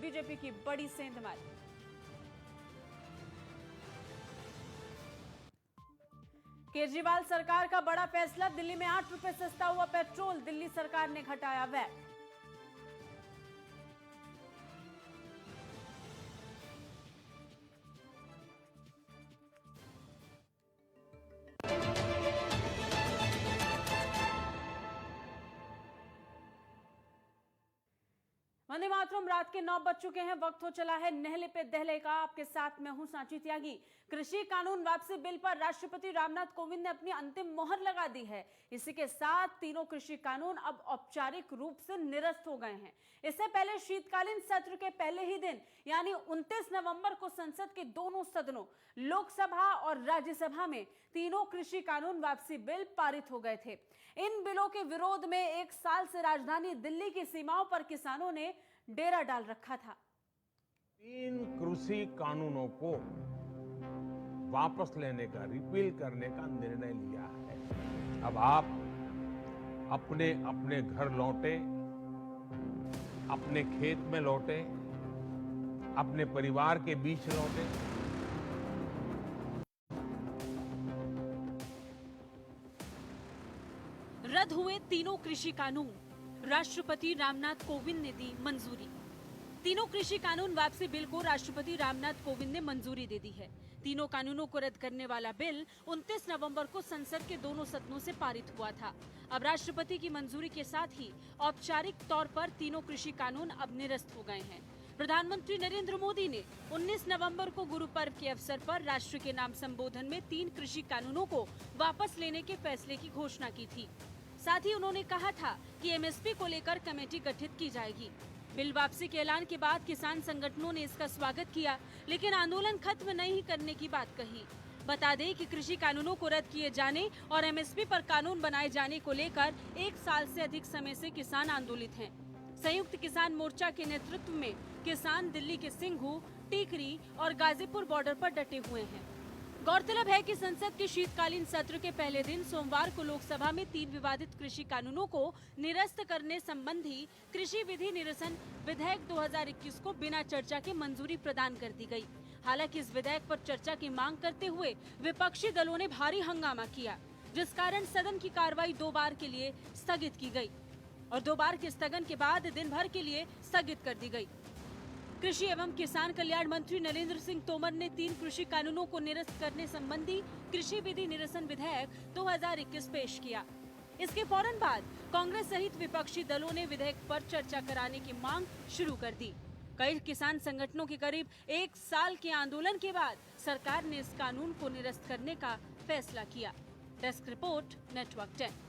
BJP की बड़ी सेंधमारी। केजरीवाल सरकार का बड़ा फैसला, दिल्ली में 8 रुपए सस्ता हुआ पेट्रोल, दिल्ली सरकार ने घटाया वैट। वंदे मातरम रात के 9 बज चुके हैं, वक्त हो चला है नहले पे दहले का। आपके साथ मैं हूं सांची त्यागी। कृषि कानून वापसी बिल पर राष्ट्रपति रामनाथ कोविंद ने अपनी अंतिम मोहर लगा दी है। इसी के साथ तीनों कृषि कानून अब औपचारिक रूप से निरस्त हो गए हैं। इससे पहले शीतकालीन सत्र के पहले ही दिन यानी 29 नवंबर को संसद के दोनों सदनों लोकसभा और राज्यसभा में तीनों कृषि कानून वापसी बिल पारित हो गए थे। इन बिलों के विरोध में 1 साल से राजधानी दिल्ली की सीमाओं पर किसानों ने डेरा डाल रखा था। 3 कृषि कानूनों को वापस लेने का, रिपील करने का निर्णय लिया है। अब आप अपने अपने घर लौटे, अपने खेत में लौटे, अपने परिवार के बीच लौटे। रद्द हुए तीनों कृषि कानून, राष्ट्रपति रामनाथ कोविंद ने दी मंजूरी। तीनों कृषि कानून वापसी बिल को राष्ट्रपति रामनाथ कोविंद ने मंजूरी दे दी है। तीनों कानूनों को रद्द करने वाला बिल 29 नवंबर को संसद के दोनों सदनों से पारित हुआ था। अब राष्ट्रपति की मंजूरी के साथ ही औपचारिक तौर पर तीनों कृषि कानून अब निरस्त हो गए हैं। प्रधानमंत्री नरेंद्र मोदी ने 19 नवंबर को गुरु पर्व के अवसर पर राष्ट्र के नाम संबोधन में 3 कृषि कानूनों को वापस लेने के फैसले की घोषणा की थी। साथ ही उन्होंने कहा था कि एमएसपी को लेकर कमेटी गठित की जाएगी। बिल वापसी के ऐलान के बाद किसान संगठनों ने इसका स्वागत किया, लेकिन आंदोलन खत्म नहीं करने की बात कही। बता दें कि कृषि कानूनों को रद्द किए जाने और एमएसपी पर कानून बनाए जाने को लेकर 1 साल से अधिक समय से किसान आंदोलित हैं। संयुक्त किसान मोर्चा के नेतृत्व में किसान दिल्ली के सिंघू, टीकरी और गाजीपुर बॉर्डर पर डटे हुए हैं। गौरतलब है कि संसद के शीतकालीन सत्र के पहले दिन सोमवार को लोकसभा में 3 विवादित कृषि कानूनों को निरस्त करने संबंधी कृषि विधि निरसन विधेयक 2021 को बिना चर्चा के मंजूरी प्रदान कर दी गई। हालांकि इस विधेयक पर चर्चा की मांग करते हुए विपक्षी दलों ने भारी हंगामा किया, जिस कारण सदन की कार्रवाई 2 बार के लिए स्थगित की गई और 2 बार के स्थगन के बाद दिन भर के लिए स्थगित कर दी गई। कृषि एवं किसान कल्याण मंत्री नरेंद्र सिंह तोमर ने 3 कृषि कानूनों को निरस्त करने संबंधी कृषि विधि निरसन विधेयक 2021 पेश किया। इसके फौरन बाद कांग्रेस सहित विपक्षी दलों ने विधेयक पर चर्चा कराने की मांग शुरू कर दी। कई किसान संगठनों के करीब 1 साल के आंदोलन के बाद सरकार ने इस कानून को निरस्त करने का फैसला किया। Desk report, network 10।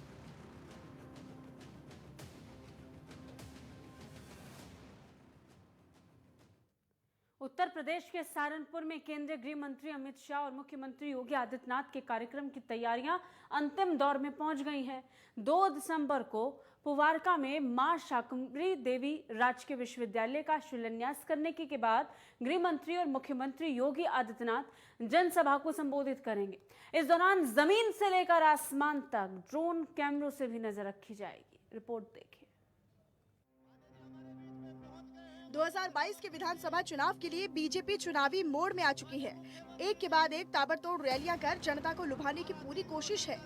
Uttar Pradesh के सहारनपुर में केंद्रीय गृह मंत्री अमित शाह और मुख्यमंत्री योगी आदित्यनाथ के कार्यक्रम की तैयारियां अंतिम दौर में पहुंच गई हैं। 2 दिसंबर को पुवारका में मां शाकंभरी देवी राजकीय विश्वविद्यालय का शिलान्यास करने के बाद गृह मंत्री और मुख्यमंत्री योगी आदित्यनाथ जनसभा को संबोधित करेंगे। इस दौरान जमीन से लेकर आसमान तक ड्रोन कैमरों से भी नजर रखी जाएगी। रिपोर्ट देखिए। 2022 के विधानसभा चुनाव के लिए बीजेपी चुनावी मोड़ में आ चुकी है। एक के बाद एक ताबड़तोड़ रैलियां कर जनता को लुभाने की पूरी कोशिश है।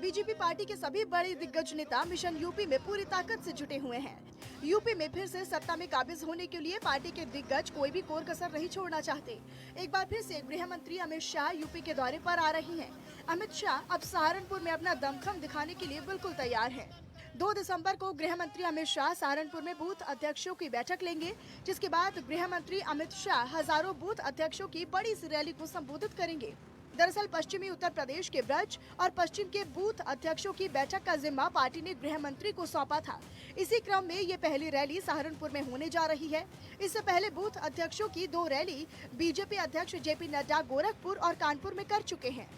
बीजेपी पार्टी के सभी बड़े दिग्गज नेता मिशन यूपी में पूरी ताकत से जुटे हुए हैं। यूपी में फिर से सत्ता में काबिज होने के लिए पार्टी के दिग्गज कोई भी कोर कसर नहीं छोड़ना चाहते। एक बार फिर से गृह मंत्री अमित शाह यूपी के दौरे पर आ रही हैं। अमित शाह अब सहारनपुर में अपना दमखम दिखाने के लिए बिल्कुल तैयार हैं। 2 दिसंबर को गृह मंत्री अमित शाह सहारनपुर में बूथ अध्यक्षों की बैठक लेंगे, जिसके बाद गृह मंत्री अमित शाह हजारों बूथ अध्यक्षों की बड़ी सी रैली को संबोधित करेंगे। दरअसल पश्चिमी उत्तर प्रदेश के ब्रज और पश्चिम के बूथ अध्यक्षों की बैठक का जिम्मा पार्टी ने गृह मंत्री को सौंपा था। इसी क्रम में ये पहली रैली सहारनपुर में होने जा रही है। इससे पहले बूथ अध्यक्षों की 2 रैली बीजेपी अध्यक्ष जेपी नड्डा गोरखपुर और कानपुर में कर चुके हैं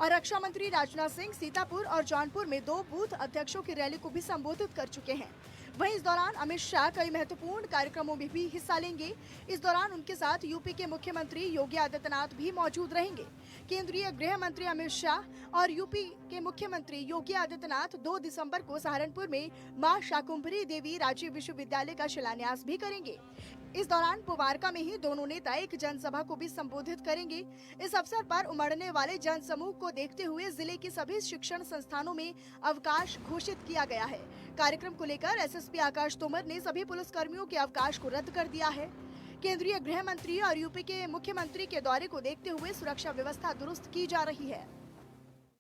और रक्षा मंत्री राजनाथ सिंह सीतापुर और जौनपुर में 2 बूथ अध्यक्षों की रैली को भी संबोधित कर चुके हैं। वहीं इस दौरान अमित शाह कई महत्वपूर्ण कार्यक्रमों में भी हिस्सा लेंगे। इस दौरान उनके साथ यूपी के मुख्यमंत्री योगी आदित्यनाथ भी मौजूद रहेंगे। केंद्रीय गृह मंत्री अमित शाह और यूपी के मुख्यमंत्री योगी आदित्यनाथ 2 दिसंबर को सहारनपुर में मां शाकुंभरी देवी राज्य विश्वविद्यालय का शिलान्यास भी करेंगे। इस दौरान पुवारका में ही दोनों नेता एक जनसभा को भी संबोधित करेंगे। इस अवसर पर उमड़ने वाले जनसमूह को देखते हुए जिले के सभी शिक्षण संस्थानों में अवकाश घोषित किया गया है। कार्यक्रम को लेकर एसएसपी आकाश तोमर ने सभी पुलिसकर्मियों के अवकाश को रद्द कर दिया है। केंद्रीय गृह मंत्री और यूपी के मुख्यमंत्री के दौरे को देखते हुए सुरक्षा व्यवस्था दुरुस्त की जा रही है।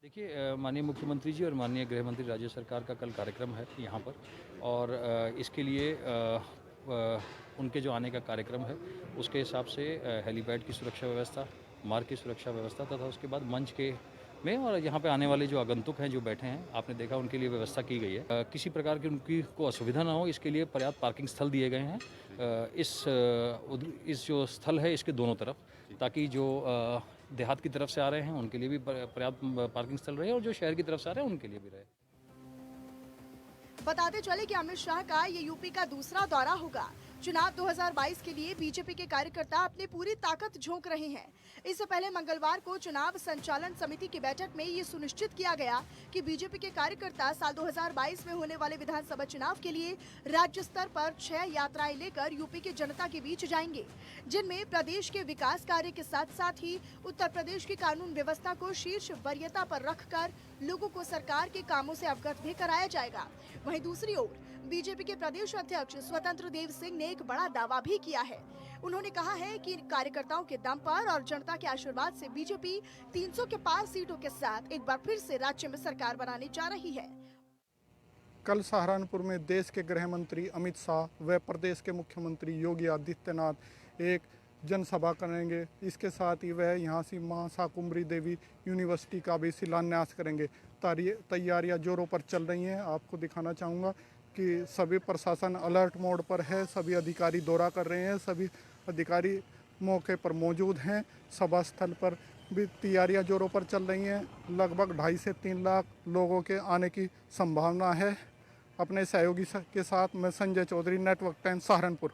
देखिए, माननीय मुख्यमंत्री जी और माननीय गृह मंत्री राज्य सरकार का कल कार्यक्रम है यहाँ पर, और इसके लिए उनके जो आने का कार्यक्रम है उसके हिसाब से हेलीपैड की सुरक्षा व्यवस्था, मार्ग की सुरक्षा व्यवस्था तथा उसके बाद मंच के में और यहाँ पे आने वाले जो आगंतुक हैं जो बैठे हैं, आपने देखा उनके लिए व्यवस्था की गई है। किसी प्रकार की उनकी को असुविधा ना हो, इसके लिए पर्याप्त पार्किंग स्थल दिए गए हैं इस जो स्थल है इसके दोनों तरफ, ताकि जो देहात की तरफ से आ रहे हैं उनके लिए भी पर्याप्त पार्किंग स्थल रहे और जो शहर की तरफ से आ रहे हैं उनके लिए भी रहे। बताते चले कि अमित शाह का ये यूपी का दूसरा दौरा होगा। चुनाव 2022 के लिए बीजेपी के कार्यकर्ता अपनी पूरी ताकत झोंक रहे हैं। इससे पहले मंगलवार को चुनाव संचालन समिति की बैठक में ये सुनिश्चित किया गया कि बीजेपी के कार्यकर्ता साल 2022 में होने वाले विधानसभा चुनाव के लिए राज्य स्तर पर 6 यात्राएं लेकर यूपी की जनता के बीच जाएंगे, जिनमें प्रदेश के विकास कार्य के साथ साथ ही उत्तर प्रदेश की कानून व्यवस्था को शीर्ष वरीयता पर रखकर लोगों को सरकार के कामों से अवगत भी कराया जाएगा। वहीं दूसरी ओर बीजेपी के प्रदेश अध्यक्ष स्वतंत्र देव सिंह ने एक बड़ा दावा भी किया है। उन्होंने कहा है कि कार्यकर्ताओं के दम पर और जनता के आशीर्वाद से बीजेपी 300 के पार सीटों के साथ एक बार फिर से राज्य में सरकार बनाने जा रही है। कल सहारनपुर में देश के गृह मंत्री अमित शाह व प्रदेश के मुख्यमंत्री योगी आदित्यनाथ एक जनसभा करेंगे। इसके साथ ही वह यहाँ से मां शाकुंभरी देवी यूनिवर्सिटी का भी शिलान्यास करेंगे। तैयारियां जोरों पर चल रही हैं। आपको दिखाना चाहूँगा कि सभी प्रशासन अलर्ट मोड पर है, सभी अधिकारी दौरा कर रहे हैं, सभी अधिकारी मौके पर मौजूद हैं। सभा स्थल पर भी तैयारियां जोरों पर चल रही हैं। लगभग 2.5 से 3 लाख लोगों के आने की संभावना है। अपने सहयोगी के साथ मैं संजय चौधरी, नेटवर्क 10 सहारनपुर।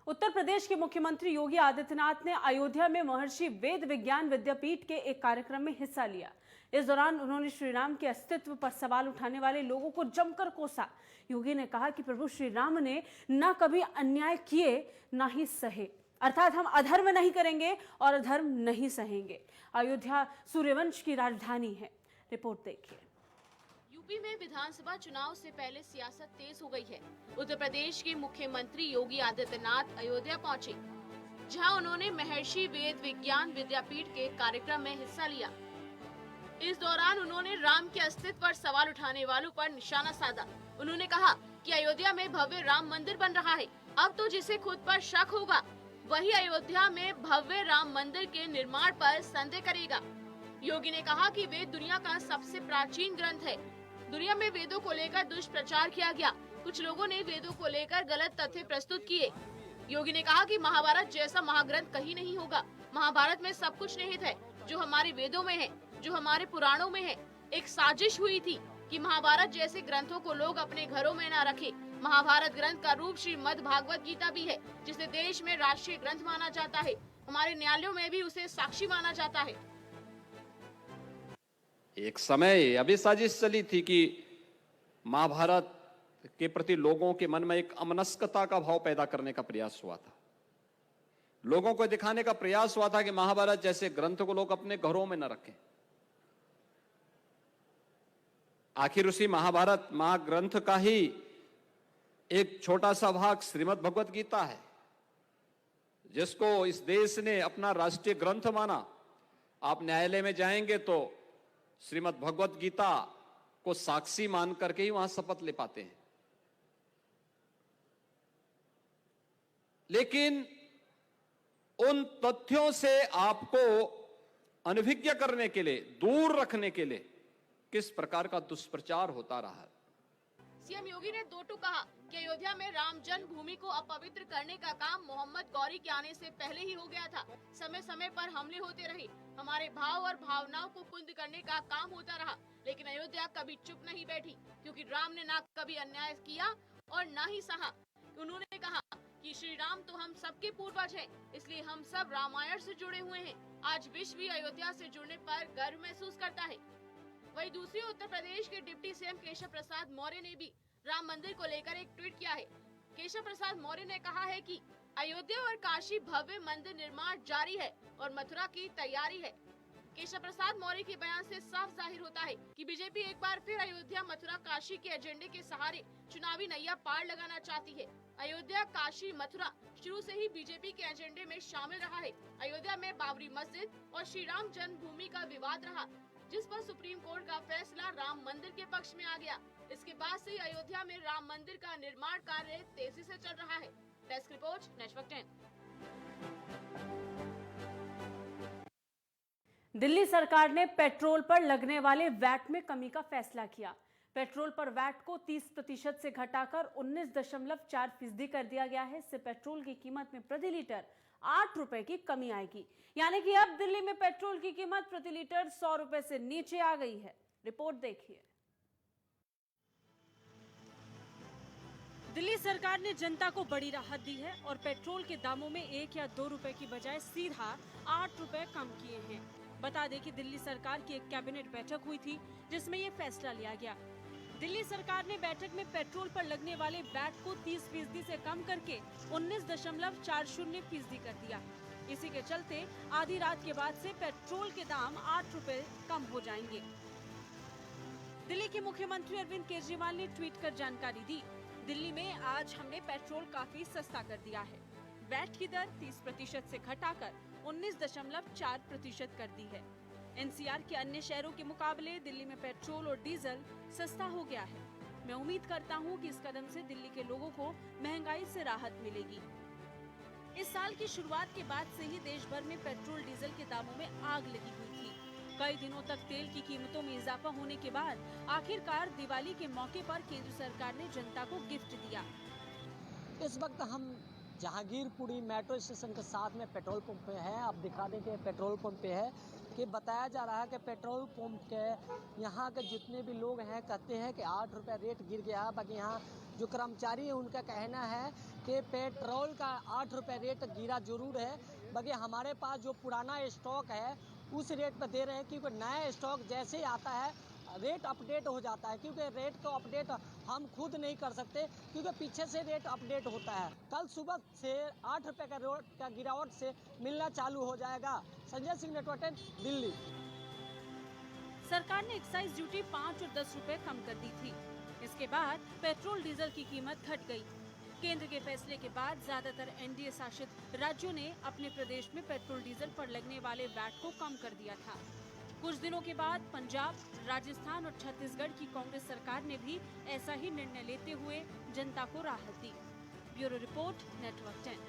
उत्तर प्रदेश के मुख्यमंत्री योगी आदित्यनाथ ने अयोध्या में महर्षि वेद विज्ञान विद्यापीठ के एक कार्यक्रम में हिस्सा लिया। इस दौरान उन्होंने श्री राम के अस्तित्व पर सवाल उठाने वाले लोगों को जमकर कोसा। योगी ने कहा कि प्रभु श्री राम ने न कभी अन्याय किए न ही सहे, अर्थात हम अधर्म नहीं करेंगे और अधर्म नहीं सहेंगे। अयोध्या सूर्यवंश की राजधानी है। रिपोर्ट देखिए। यूपी में विधानसभा चुनाव से पहले सियासत तेज हो गई है। उत्तर प्रदेश के मुख्यमंत्री योगी आदित्यनाथ अयोध्या पहुंचे, जहां उन्होंने महर्षि वेद विज्ञान विद्यापीठ के कार्यक्रम में हिस्सा लिया। इस दौरान उन्होंने राम के अस्तित्व पर सवाल उठाने वालों पर निशाना साधा। उन्होंने कहा कि अयोध्या में भव्य राम मंदिर बन रहा है। अब तो जिसे खुद पर शक होगा वही अयोध्या में भव्य राम मंदिर के निर्माण पर संदेह करेगा। योगी ने कहा कि वेद दुनिया का सबसे प्राचीन ग्रंथ है। दुनिया में वेदों को लेकर दुष्प्रचार किया गया। कुछ लोगों ने वेदों को लेकर गलत तथ्य प्रस्तुत किए। योगी ने कहा कि महाभारत जैसा महाग्रंथ कहीं नहीं होगा। महाभारत में सब कुछ निहित है जो हमारे वेदों में है, जो हमारे पुराणों में है। एक साजिश हुई थी कि महाभारत जैसे ग्रंथों को लोग अपने घरों में न रखें। महाभारत ग्रंथ का रूप श्रीमद् भागवत गीता भी है, जिसे देश में राष्ट्रीय ग्रंथ माना जाता है। हमारे न्यायालयों में भी उसे साक्षी माना जाता है। एक समय अभी साजिश चली थी कि महाभारत के प्रति लोगों के मन में एक अमनस्कता का भाव पैदा करने का प्रयास हुआ था। लोगों को दिखाने का प्रयास हुआ था कि महाभारत जैसे ग्रंथ को लोग अपने घरों में न रखें। आखिर उसी महाभारत महाग्रंथ का ही एक छोटा सा भाग श्रीमद् भगवत गीता है, जिसको इस देश ने अपना राष्ट्रीय ग्रंथ माना। आप न्यायालय में जाएंगे तो श्रीमद् भगवत गीता को साक्षी मान करके ही वहां शपथ ले पाते हैं। लेकिन उन तथ्यों से आपको अनभिज्ञ करने के लिए, दूर रखने के लिए किस प्रकार का दुष्प्रचार होता रहा है। सीएम योगी ने दो टूक कहा कि अयोध्या में राम जन्मभूमि को अपवित्र करने का काम मोहम्मद गौरी के आने से पहले ही हो गया था। समय समय पर हमले होते रहे, हमारे भाव और भावनाओं को कुंद करने का काम होता रहा, लेकिन अयोध्या कभी चुप नहीं बैठी, क्योंकि राम ने ना कभी अन्याय किया और न ही सहा। उन्होंने कहा कि श्री राम तो हम सबके पूर्वज हैं, इसलिए हम सब रामायण से जुड़े हुए हैं। आज विश्व भी अयोध्या से जुड़ने पर गर्व महसूस करता है। वहीं दूसरी उत्तर प्रदेश के डिप्टी सीएम केशव प्रसाद मौर्य ने भी राम मंदिर को लेकर एक ट्वीट किया है। केशव प्रसाद मौर्य ने कहा है कि अयोध्या और काशी भव्य मंदिर निर्माण जारी है और मथुरा की तैयारी है। केशव प्रसाद मौर्य के बयान से साफ जाहिर होता है कि बीजेपी एक बार फिर अयोध्या मथुरा काशी के एजेंडे के सहारे चुनावी नैया पार लगाना चाहती है। अयोध्या काशी मथुरा शुरू से ही बीजेपी के एजेंडे में शामिल रहा है। अयोध्या में बाबरी मस्जिद और श्री राम जन्मभूमि का विवाद रहा, जिस पर सुप्रीम कोर्ट का फैसला राम मंदिर के पक्ष में आ गया। इसके बाद से अयोध्या में राम मंदिर का निर्माण कार्य तेजी से चल रहा है। Desk report, network 10। दिल्ली सरकार ने पेट्रोल पर लगने वाले वैट में कमी का फैसला किया। पेट्रोल पर वैट को 30% से घटाकर 19.4% कर दिया गया है। इससे पेट्रोल की कीमत में प्रति लीटर 8 रुपए की कमी आएगी, यानी कि अब दिल्ली में पेट्रोल की कीमत प्रति लीटर 100 रुपए से नीचे आ गई है। रिपोर्ट देखिए। दिल्ली सरकार ने जनता को बड़ी राहत दी है और पेट्रोल के दामों में 1 या 2 रुपए की बजाय सीधा 8 रुपए कम किए हैं। बता दें कि दिल्ली सरकार की एक कैबिनेट बैठक हुई थी, जिसमें ये फैसला लिया गया। दिल्ली सरकार ने बैठक में पेट्रोल पर लगने वाले वैट को 30% से कम करके 19.40% कर दिया। इसी के चलते आधी रात के बाद से पेट्रोल के दाम 8 रुपए कम हो जाएंगे। दिल्ली के मुख्यमंत्री अरविंद केजरीवाल ने ट्वीट कर जानकारी दी, दिल्ली में आज हमने पेट्रोल काफी सस्ता कर दिया है। वैट की दर 30% से घटाकर 19.4% कर दी है। एनसीआर के अन्य शहरों के मुकाबले दिल्ली में पेट्रोल और डीजल सस्ता हो गया है। मैं उम्मीद करता हूं कि इस कदम से दिल्ली के लोगों को महंगाई से राहत मिलेगी। इस साल की शुरुआत के बाद से ही देश भर में पेट्रोल डीजल के दामों में आग लगी हुई थी। कई दिनों तक तेल की कीमतों में इजाफा होने के बाद आखिरकार दिवाली के मौके पर केंद्र सरकार ने जनता को गिफ्ट दिया। इस वक्त हम जहांगीरपुरी मेट्रो स्टेशन के साथ में पेट्रोल पंप पे है। आप दिखा दें कि पेट्रोल पंप पे है कि बताया जा रहा है कि पेट्रोल पंप के यहाँ के जितने भी लोग हैं कहते हैं कि 8 रुपये रेट गिर गया है। बाकी यहाँ जो कर्मचारी है उनका कहना है कि पेट्रोल का 8 रुपये रेट गिरा जरूर है, बाकी हमारे पास जो पुराना स्टॉक है उस रेट पर दे रहे हैं, क्योंकि नया स्टॉक जैसे ही आता है रेट अपडेट हो जाता है, क्योंकि रेट को अपडेट हम खुद नहीं कर सकते क्योंकि पीछे से रेट अपडेट होता है। कल सुबह से 8 रुपये का रेट का गिरावट से मिलना चालू हो जाएगा। संजय सिंह, नेटवर्क 10, दिल्ली। सरकार ने एक्साइज ड्यूटी 5 और 10 रुपए कम कर दी थी। इसके बाद पेट्रोल डीजल की कीमत घट गई। केंद्र के फैसले के बाद ज्यादातर एनडीए शासित राज्यों ने अपने प्रदेश में पेट्रोल डीजल पर लगने वाले वैट को कम कर दिया था। कुछ दिनों के बाद पंजाब, राजस्थान और छत्तीसगढ़ की कांग्रेस सरकार ने भी ऐसा ही निर्णय लेते हुए जनता को राहत दी। Bureau report, network 10।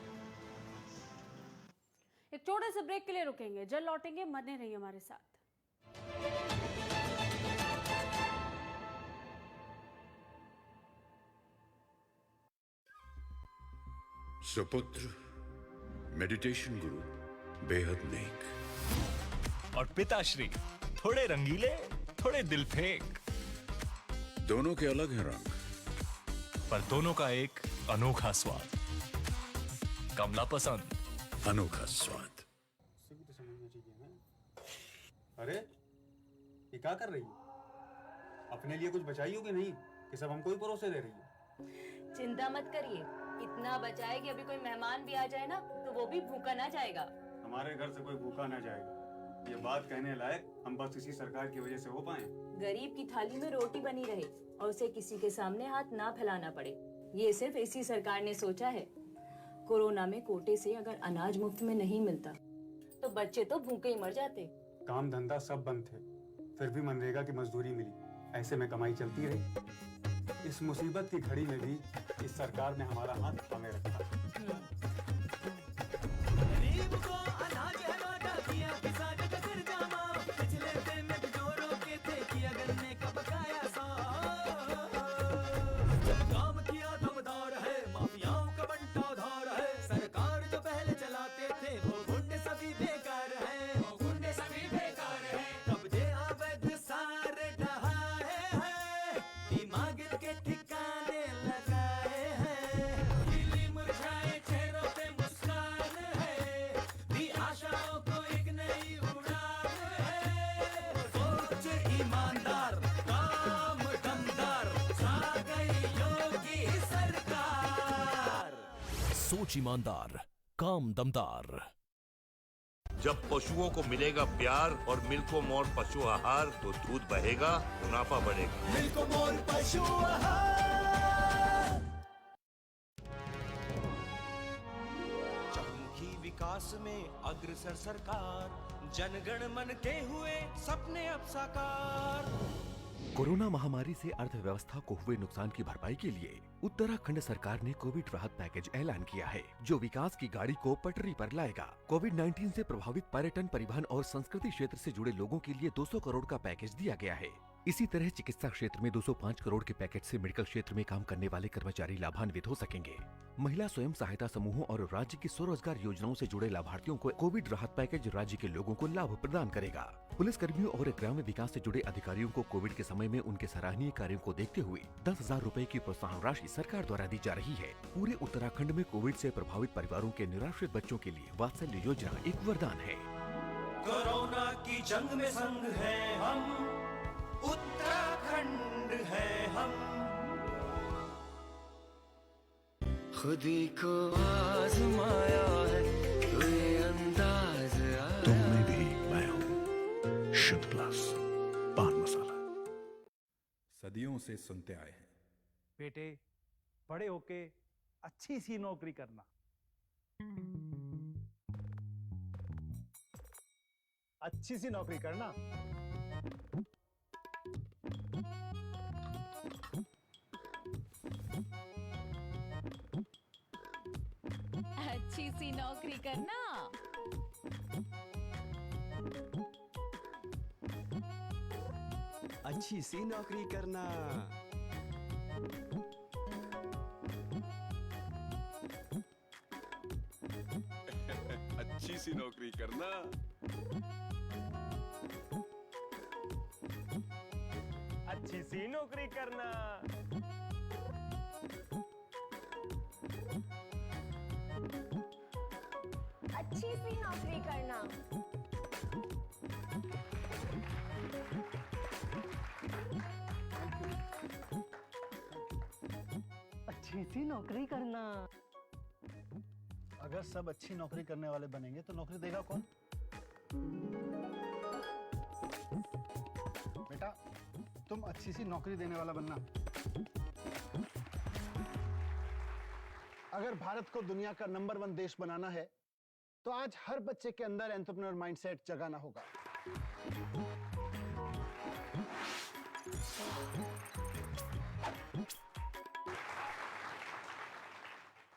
एक छोटे से ब्रेक के लिए रुकेंगे, जल्द लौटेंगे, बने रहिए हमारे साथ। सुपुत्र मेडिटेशन गुरु बेहद नेक और पिताश्री थोड़े रंगीले, थोड़े दिल फेंक। दोनों के अलग हैं रंग, पर दोनों का एक अनोखा स्वाद। कमला पसंद, अनोखा स्वाद। अरे ये क्या कर रही है? अपने लिए कुछ बचाई होगी नहीं कि सब हमको ही परोसे दे रही है? चिंता मत करिए, इतना बचाए कि अभी कोई मेहमान भी आ जाए ना तो वो भी भूखा ना जाएगा। हमारे घर से कोई भूखा ना जाएगा, ये बात कहने लायक हम बस इसी सरकार की वजह से हो पाए। गरीब की थाली में रोटी बनी रहे और उसे किसी के सामने हाथ ना फैलाना पड़े, ये सिर्फ इसी सरकार ने सोचा है। कोरोना में कोटे से अगर अनाज मुफ्त में नहीं मिलता तो बच्चे तो भूखे ही मर जाते। काम धंधा सब बंद थे, फिर भी मनरेगा की मजदूरी मिली, ऐसे में कमाई चलती रही। इस मुसीबत की घड़ी में भी इस सरकार ने हमारा हाथ थामे रखा। सोच ईमानदार, काम दमदार। जब पशुओं को मिलेगा प्यार और मिल्को मोर पशु आहार तो दूध बहेगा, मुनाफा बढ़ेगा। मिल्को मोर पशु आहार। चमकी विकास में अग्रसर सरकार, जनगण मन के हुए सपने अब साकार। कोरोना महामारी से अर्थव्यवस्था को हुए नुकसान की भरपाई के लिए उत्तराखंड सरकार ने कोविड राहत पैकेज ऐलान किया है, जो विकास की गाड़ी को पटरी पर लाएगा। कोविड-19 से प्रभावित पर्यटन, परिवहन और संस्कृति क्षेत्र से जुड़े लोगों के लिए 200 करोड़ का पैकेज दिया गया है। इसी तरह चिकित्सा क्षेत्र में 205 करोड़ के पैकेज से मेडिकल क्षेत्र में काम करने वाले कर्मचारी लाभान्वित हो सकेंगे। महिला स्वयं सहायता समूहों और राज्य की स्वरोजगार योजनाओं से जुड़े लाभार्थियों को कोविड राहत पैकेज राज्य के लोगों को लाभ प्रदान करेगा। पुलिस कर्मियों और ग्राम्य विकास से जुड़े अधिकारियों को कोविड के समय में उनके सराहनीय कार्यों को देखते हुए 10,000 रूपए की प्रोत्साहन राशि सरकार द्वारा दी जा रही है। पूरे उत्तराखंड में कोविड से प्रभावित परिवारों के निराश्रित बच्चों के लिए वात्सल्य योजना एक वरदान है। कोरोना की जंग में संग है हम, उत्तराखंड है हम। खुदी को आजमाया है, कोई अंदाज आया। तुम में भी मैं हूँ, शुद्ध प्लस पान मसाला। सदियों से सुनते आए हैं, बेटे बड़े होके अच्छी सी नौकरी करना, अच्छी सी नौकरी करना। अच्छी सी नौकरी करना। अच्छी सी नौकरी करना। अच्छी सी नौकरी करना। अच्छी सी नौकरी करना। अच्छी सी नौकरी करना। अच्छी सी नौकरी करना। अगर सब अच्छी नौकरी करने वाले बनेंगे तो नौकरी देगा कौन? बेटा तुम अच्छी सी नौकरी देने वाला बनना। अगर भारत को दुनिया का नंबर 1 देश बनाना है तो आज हर बच्चे के अंदर एंटरप्रेन्योर माइंडसेट जगाना होगा।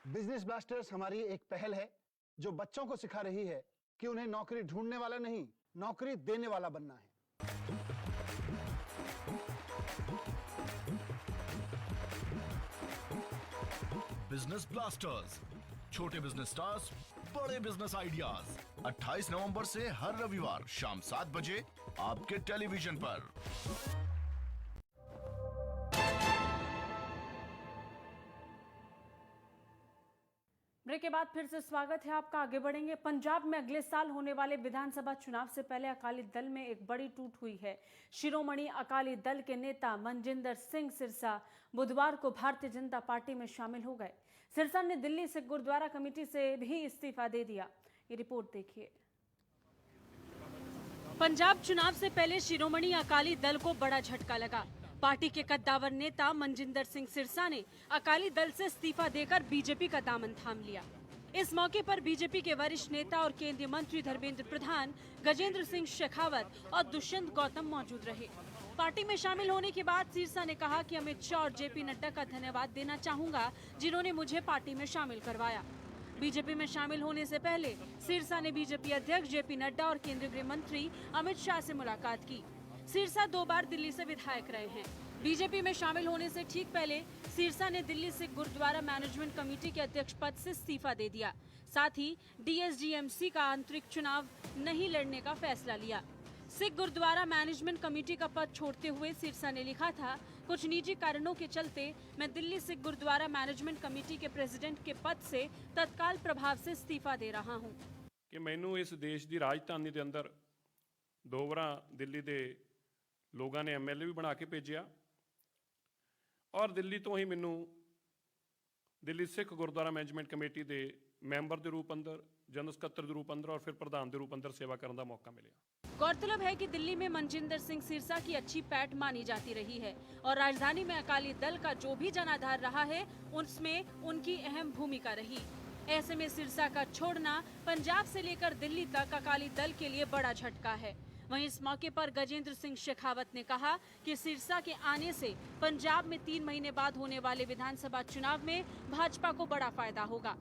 बिजनेस ब्लास्टर्स हमारी एक पहल है जो बच्चों को सिखा रही है कि उन्हें नौकरी ढूंढने वाला नहीं, नौकरी देने वाला बनना है। बिजनेस ब्लास्टर्स, छोटे बिजनेस स्टार्स, बड़े बिजनेस आइडियाज। 28 नवंबर से हर रविवार शाम 7 बजे आपके टेलीविजन पर। ब्रेक के बाद फिर से स्वागत है आपका। आगे बढ़ेंगे। पंजाब में अगले साल होने वाले विधानसभा चुनाव से पहले अकाली दल में एक बड़ी टूट हुई है। शिरोमणि अकाली दल के नेता मनजिंदर सिंह सिरसा बुधवार को भारतीय जनता पार्टी में शामिल हो गए। सिरसा ने दिल्ली सिख गुरुद्वारा कमेटी से भी इस्तीफा दे दिया। ये रिपोर्ट देखिए। पंजाब चुनाव से पहले शिरोमणि अकाली दल को बड़ा झटका लगा। पार्टी के कद्दावर नेता मनजिंदर सिंह सिरसा ने अकाली दल से इस्तीफा देकर बीजेपी का दामन थाम लिया। इस मौके पर बीजेपी के वरिष्ठ नेता और केंद्रीय मंत्री धर्मेंद्र प्रधान, गजेंद्र सिंह शेखावत और दुष्यंत गौतम मौजूद रहे। पार्टी में शामिल होने के बाद सिरसा ने कहा कि अमित शाह और जेपी नड्डा का धन्यवाद देना चाहूंगा, जिन्होंने मुझे पार्टी में शामिल करवाया। बीजेपी में शामिल होने से पहले सिरसा ने बीजेपी अध्यक्ष जेपी नड्डा और केंद्रीय गृह मंत्री अमित शाह से मुलाकात की। सिरसा 2 बार दिल्ली से विधायक रहे हैं। बीजेपी में शामिल होने से ठीक पहले सिरसा ने दिल्ली सिख गुरुद्वारा मैनेजमेंट कमेटी के अध्यक्ष पद से इस्तीफा दे दिया। साथ ही डीएसजीएमसी का आंतरिक चुनाव नहीं लड़ने का फैसला लिया। सिख गुरुद्वारा मैनेजमेंट कमेटी का पद छोड़ते हुए सिरसा ने लिखा था, कुछ निजी कारणों के चलते मैं दिल्ली सिख गुरुद्वारा मैनेजमेंट कमेटी के प्रेसिडेंट के पद से तत्काल प्रभाव से इस्तीफा दे रहा हूँ। कि मैनू इस देश की राजधानी के अंदर 2 बार दिल्ली के लोगों ने MLA भी बना के भेजा और दिल्ली तो ही मैनू ਦਿੱਲੀ ਸਿੱਖ ਗੁਰਦੁਆਰਾ ਮੈਨੇਜਮੈਂਟ ਕਮੇਟੀ ਦੇ ਮੈਂਬਰ ਦੇ ਰੂਪ ਅੰਦਰ, ਜਨਰਲ ਸਕੱਤਰ ਦੇ ਰੂਪ ਅੰਦਰ और फिर प्रधान ਦੇ ਰੂਪ ਅੰਦਰ सेवा ਕਰਨ ਦਾ मौका मिला। गौरतलब है कि दिल्ली में मनजिंदर सिंह सिरसा की अच्छी पैठ मानी जाती रही है और राजधानी में अकाली दल का जो भी जनाधार रहा है उसमें उनकी अहम भूमिका रही। ऐसे में सिरसा का छोड़ना पंजाब से लेकर दिल्ली तक अकाली दल के लिए बड़ा झटका है। वहीं इस मौके पर गजेंद्र सिंह शेखावत ने कहा कि सिरसा के आने से पंजाब में 3 महीने बाद होने वाले विधानसभा चुनाव में भाजपा को बड़ा फायदा होगा।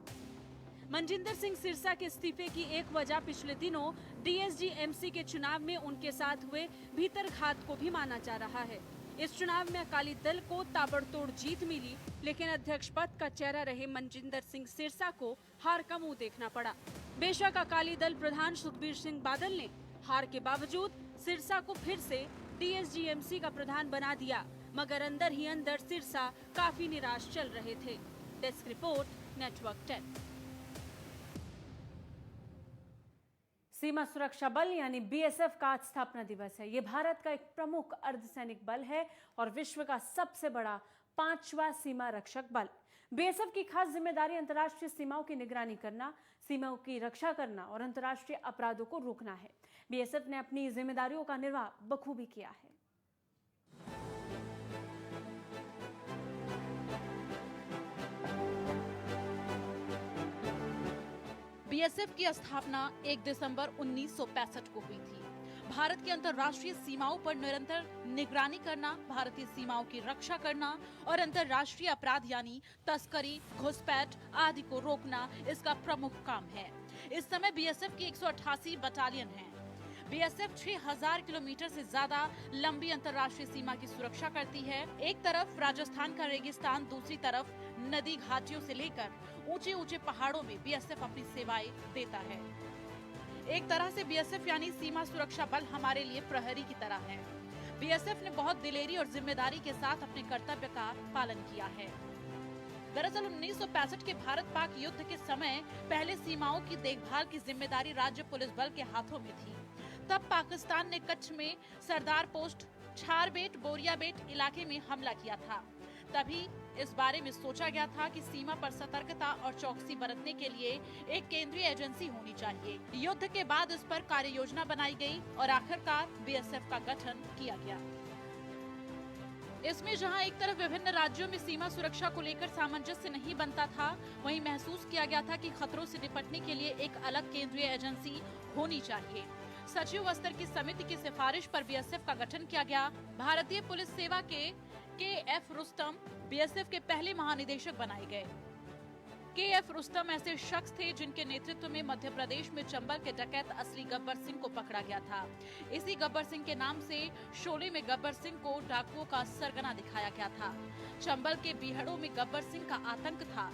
मनजिंदर सिंह सिरसा के इस्तीफे की एक वजह पिछले दिनों DSG-MC के चुनाव में उनके साथ हुए भीतरघात को भी माना जा रहा है। इस चुनाव में अकाली दल को ताबड़तोड़ जीत मिली, लेकिन अध्यक्ष पद का चेहरा रहे मनजिंदर सिंह सिरसा को हार का मुंह देखना पड़ा। बेशक अकाली दल प्रधान सुखबीर सिंह बादल ने हार के बावजूद सिरसा को फिर से DSG-MC का प्रधान बना दिया, मगर अंदर ही अंदर सिरसा काफी निराश चल रहे थे। Desk report, network 10। सीमा सुरक्षा बल यानी BSF का आज स्थापना दिवस है। ये भारत का एक प्रमुख अर्धसैनिक बल है और विश्व का सबसे बड़ा 5वां सीमा रक्षक बल। BSF की खास जिम्मेदारी अंतर्राष्ट्रीय सीमाओं की निगरानी करना, सीमाओं की रक्षा करना और अंतर्राष्ट्रीय अपराधों को रोकना है। BSF ने अपनी जिम्मेदारियों का निर्वाह बखूबी किया है। BSF की स्थापना 1 दिसंबर 1965 को हुई थी। भारत की अंतर्राष्ट्रीय सीमाओं पर निरंतर निगरानी करना, भारतीय सीमाओं की रक्षा करना और अंतर्राष्ट्रीय अपराध यानी तस्करी, घुसपैठ आदि को रोकना इसका प्रमुख काम है। इस समय BSF की 188 बटालियन है। BSF 6000 किलोमीटर से ज्यादा लंबी अंतर्राष्ट्रीय सीमा की सुरक्षा करती है। एक तरफ राजस्थान का रेगिस्तान, दूसरी तरफ नदी घाटियों से लेकर ऊंचे ऊंचे पहाड़ों में BSF अपनी सेवाएं देता है। एक तरह से BSF यानी सीमा सुरक्षा बल हमारे लिए प्रहरी की तरह है। BSF ने बहुत दिलेरी और जिम्मेदारी के साथ अपने कर्तव्य का पालन किया है। दरअसल 1965 के भारत पाक युद्ध के समय पहले सीमाओं की देखभाल की जिम्मेदारी राज्य पुलिस बल के हाथों में थी। तब पाकिस्तान ने कच्छ में सरदार पोस्ट, छारबेट, बोरियाबेट इलाके में हमला किया था। तभी इस बारे में सोचा गया था कि सीमा पर सतर्कता और चौकसी बरतने के लिए एक केंद्रीय एजेंसी होनी चाहिए। युद्ध के बाद इस पर कार्य योजना बनाई गई और आखिरकार BSF का गठन किया गया। इसमें जहां एक तरफ विभिन्न राज्यों में सीमा सुरक्षा को लेकर सामंजस्य नहीं बनता था, वहीं महसूस किया गया था कि खतरों से निपटने के लिए एक अलग केंद्रीय एजेंसी होनी चाहिए। सचिव स्तर की समिति की सिफारिश पर BSF का गठन किया गया। भारतीय पुलिस सेवा के KF रुस्तम BSF के पहले महानिदेशक बनाए गए। KF रुस्तम ऐसे शख्स थे जिनके नेतृत्व में मध्य प्रदेश में चंबल के डकैत असली गब्बर सिंह को पकड़ा गया था। इसी गब्बर सिंह के नाम से शोले में गब्बर सिंह को डाकुओं का सरगना दिखाया गया था। चंबल के बीहड़ों में गब्बर सिंह का आतंक था।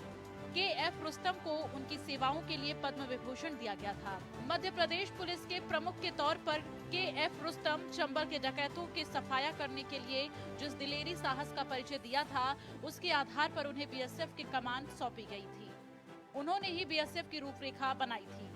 KF रुस्तम को उनकी सेवाओं के लिए पद्म विभूषण दिया गया था। मध्य प्रदेश पुलिस के प्रमुख के तौर पर KF रुस्तम चंबल के डकैतों के सफाया करने के लिए जिस दिलेरी साहस का परिचय दिया था, उसके आधार पर उन्हें BSF की कमान सौंपी गई थी। उन्होंने ही BSF की रूपरेखा बनाई थी।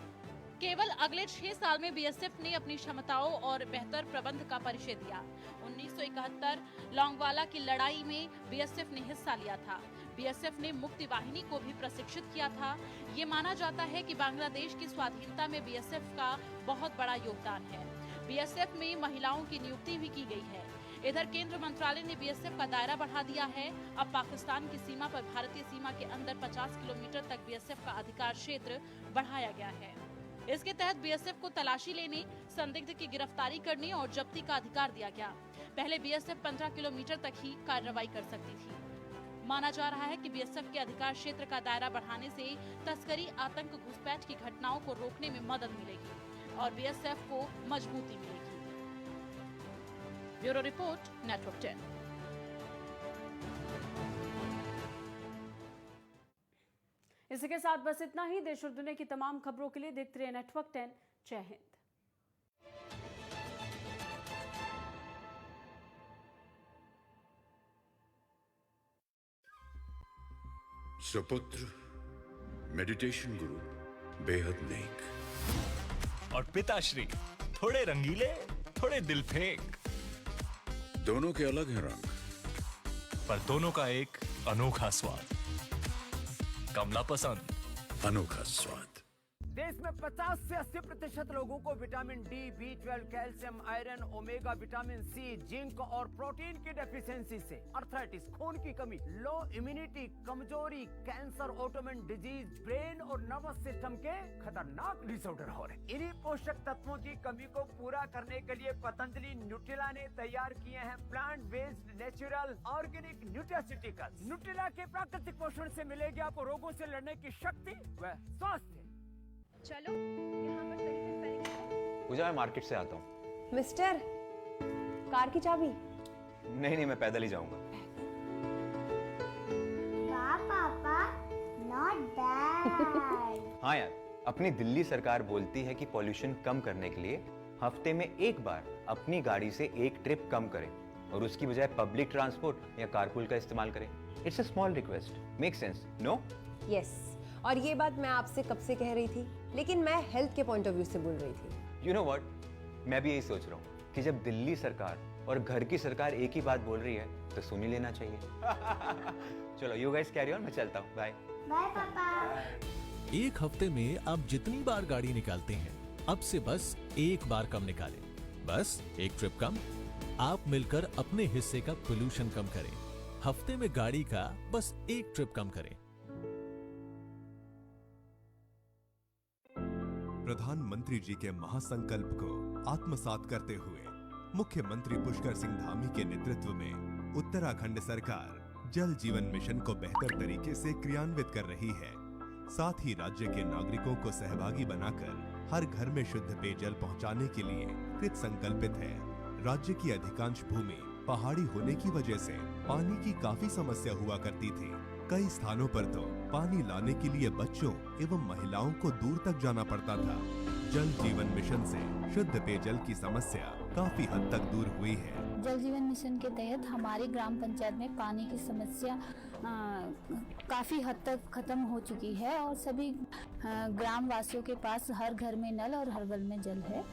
केवल अगले 6 साल में BSF ने अपनी क्षमताओं और बेहतर प्रबंध का परिचय दिया। 1971 लोंगवाला की लड़ाई में BSF ने हिस्सा लिया था। BSF ने मुक्ति वाहिनी को भी प्रशिक्षित किया था। ये माना जाता है कि बांग्लादेश की स्वाधीनता में BSF का बहुत बड़ा योगदान है। BSF में महिलाओं की नियुक्ति भी की गई है। इधर केंद्र मंत्रालय ने BSF का दायरा बढ़ा दिया है। अब पाकिस्तान की सीमा पर भारतीय सीमा के अंदर 50 किलोमीटर तक BSF का अधिकार क्षेत्र बढ़ाया गया है। इसके तहत BSF को तलाशी लेने, संदिग्ध की गिरफ्तारी करने और जब्ती का अधिकार दिया गया। पहले BSF 15 किलोमीटर तक ही कार्रवाई कर सकती थी। माना जा रहा है कि BSF के अधिकार क्षेत्र का दायरा बढ़ाने से तस्करी, आतंक, घुसपैठ की घटनाओं को रोकने में मदद मिलेगी और BSF को मजबूती मिलेगी। Bureau report, network 10। इसी के साथ बस इतना ही। देश और दुनिया की तमाम खबरों के लिए देखते रहिए नेटवर्क 10। जय हिंद। सुपुत्र मेडिटेशन गुरु बेहद नेक और पिताश्री थोड़े रंगीले, थोड़े दिलफेक। दोनों के अलग हैं रंग, पर दोनों का एक अनोखा स्वाद। कमला पसंद। अनोखा स्वाद। देश में 50 से 80% लोगों को vitamin D, B12, calcium, iron, omega, vitamin C, zinc और प्रोटीन की डेफिशिएंसी से अर्थराइटिस, खून की कमी, लो इम्यूनिटी, कमजोरी, कैंसर, ऑटोइम्यून डिजीज, ब्रेन और नर्वस सिस्टम के खतरनाक डिसऑर्डर हो रहे। इन्हीं पोषक तत्वों की कमी को पूरा करने के लिए पतंजलि न्यूट्रिला ने तैयार किए हैं plant based natural organic nutraceuticals. Nutrela के प्राकृतिक पोषण से मिलेगी आपको रोगों से लड़ने की शक्ति व स्वास्थ्य। चलो यहाँ पर सही से सही। पूजा, मैं मार्केट से आता हूँ। मिस्टर, कार की चाबी? नहीं, मैं पैदल ही जाऊंगा। पापा, नॉट डैड। हाँ यार, अपनी दिल्ली सरकार बोलती है कि पॉल्यूशन कम करने के लिए हफ्ते में एक बार अपनी गाड़ी से एक ट्रिप कम करें और उसकी बजाय पब्लिक ट्रांसपोर्ट या कारपूल का इस्तेमाल करें। It's a small request, make sense, no? Yes, और ये बात मैं आपसे कब से कह रही थी, लेकिन मैं हेल्थ के पॉइंट ऑफ व्यू से बोल रही थी। यू नो व्हाट, मैं भी यही सोच रहा हूँ कि जब दिल्ली सरकार और घर की सरकार एक ही बात बोल रही है तो सुन ही लेना चाहिए। चलो यू गाइस कैरी ऑन, मैं चलता हूँ। बाय बाय पापा। एक हफ्ते में आप जितनी बार गाड़ी निकालते हैं, अब से बस एक बार कम निकालें। बस एक ट्रिप कम, आप मिलकर अपने हिस्से का पोल्यूशन कम करें। हफ्ते में गाड़ी का बस एक ट्रिप कम करें। प्रधानमंत्री जी के महासंकल्प को आत्मसात करते हुए मुख्यमंत्री पुष्कर सिंह धामी के नेतृत्व में उत्तराखंड सरकार जल जीवन मिशन को बेहतर तरीके से क्रियान्वित कर रही है। साथ ही राज्य के नागरिकों को सहभागी बनाकर हर घर में शुद्ध पेयजल पहुंचाने के लिए कृत संकल्पित है। राज्य की अधिकांश भूमि पहाड़ी होने की वजह से पानी की काफी समस्या हुआ करती थी। कई स्थानों पर तो पानी लाने के लिए बच्चों एवं महिलाओं को दूर तक जाना पड़ता था। जल जीवन मिशन से शुद्ध पेयजल की समस्या काफी हद तक दूर हुई है। जल जीवन मिशन के तहत हमारी ग्राम पंचायत में पानी की समस्या काफी हद तक खत्म हो चुकी है और सभी ग्राम वासियों के पास हर घर में नल और हर घर में जल है।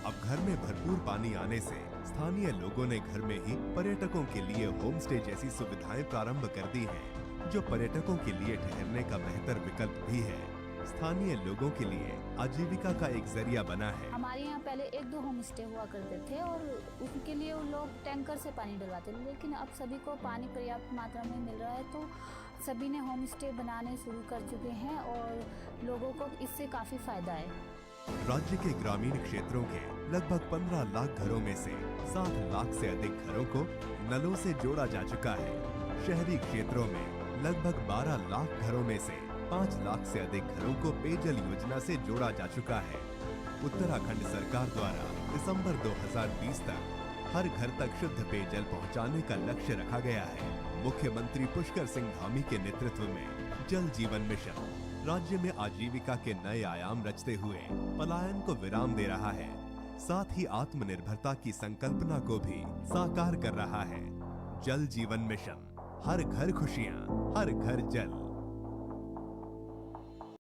अब घर में भरपूर पानी आने से स्थानीय लोगों ने घर में ही पर्यटकों के लिए होम स्टे जैसी सुविधाएं प्रारंभ कर दी हैं, जो पर्यटकों के लिए ठहरने का बेहतर विकल्प भी है। स्थानीय लोगों के लिए आजीविका का एक जरिया बना है। हमारे यहाँ पहले 1-2 होम स्टे हुआ करते थे और उनके लिए उन लोग टैंकर से पानी डलवाते थे, लेकिन अब सभी को पानी पर्याप्त मात्रा में मिल रहा है तो सभी ने होम स्टे बनाने शुरू कर चुके हैं और लोगों को इससे काफी फायदा है। राज्य के ग्रामीण क्षेत्रों के लगभग 15 लाख घरों में से 7 लाख से अधिक घरों को नलों से जोड़ा जा चुका है। शहरी क्षेत्रों में लगभग 12 लाख घरों में से 5 लाख से अधिक घरों को पेयजल योजना से जोड़ा जा चुका है। उत्तराखंड सरकार द्वारा दिसंबर 2020 तक हर घर तक शुद्ध पेयजल पहुंचाने का लक्ष्य रखा गया है। मुख्यमंत्री पुष्कर सिंह धामी के नेतृत्व में जल जीवन मिशन राज्य में आजीविका के नए आयाम रचते हुए पलायन को विराम दे रहा है, साथ ही आत्मनिर्भरता की संकल्पना को भी साकार कर रहा है। जल जीवन मिशन, हर घर खुशियां, हर घर जल।